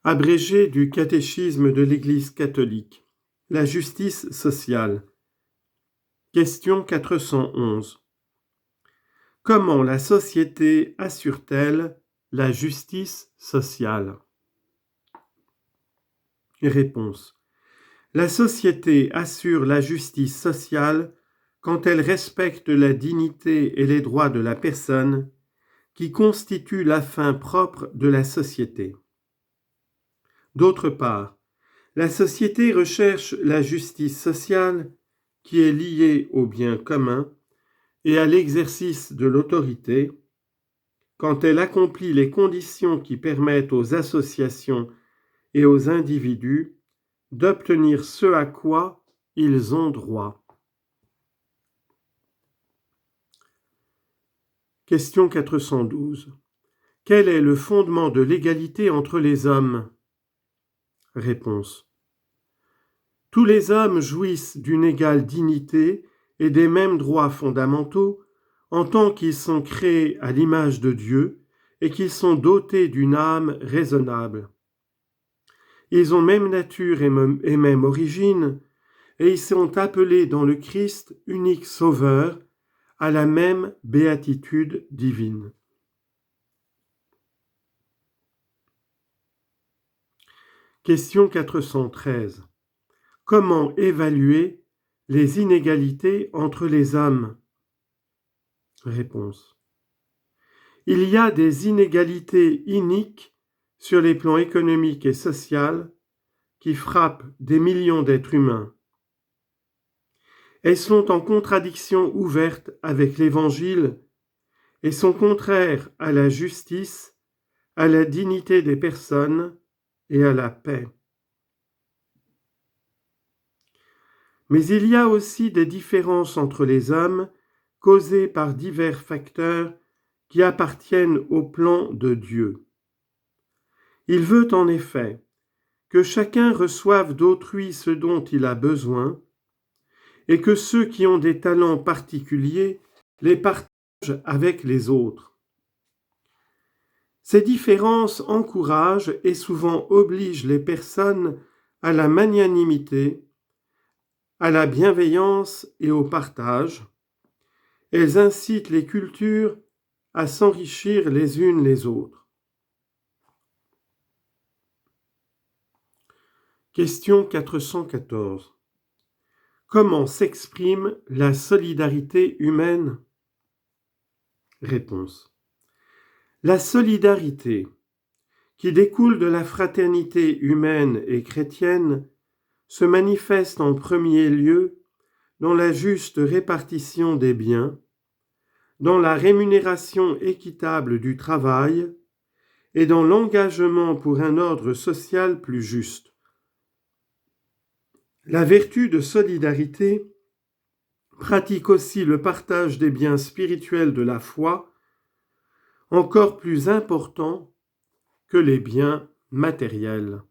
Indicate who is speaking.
Speaker 1: Abrégé du catéchisme de l'Église catholique. La justice sociale. Question 411. Comment la société assure-t-elle la justice sociale? Réponse. La société assure la justice sociale quand elle respecte la dignité et les droits de la personne, qui constituent la fin propre de la société. D'autre part, la société recherche la justice sociale qui est liée au bien commun et à l'exercice de l'autorité quand elle accomplit les conditions qui permettent aux associations et aux individus d'obtenir ce à quoi ils ont droit. Question 412. Quel est le fondement de l'égalité entre les hommes? Réponse. Tous les hommes jouissent d'une égale dignité et des mêmes droits fondamentaux en tant qu'ils sont créés à l'image de Dieu et qu'ils sont dotés d'une âme raisonnable. Ils ont même nature et même origine, et ils sont appelés dans le Christ unique Sauveur à la même béatitude divine. Question 413. Comment évaluer les inégalités entre les hommes? Réponse. Il y a des inégalités iniques sur les plans économiques et social qui frappent des millions d'êtres humains. Elles sont en contradiction ouverte avec l'Évangile et sont contraires à la justice, à la dignité des personnes et à la paix. Mais il y a aussi des différences entre les hommes causées par divers facteurs qui appartiennent au plan de Dieu. Il veut en effet que chacun reçoive d'autrui ce dont il a besoin et que ceux qui ont des talents particuliers les partagent avec les autres. Ces différences encouragent et souvent obligent les personnes à la magnanimité, à la bienveillance et au partage. Elles incitent les cultures à s'enrichir les unes les autres. Question 414. Comment s'exprime la solidarité humaine? Réponse. La solidarité, qui découle de la fraternité humaine et chrétienne, se manifeste en premier lieu dans la juste répartition des biens, dans la rémunération équitable du travail et dans l'engagement pour un ordre social plus juste. La vertu de solidarité pratique aussi le partage des biens spirituels de la foi, encore plus important que les biens matériels.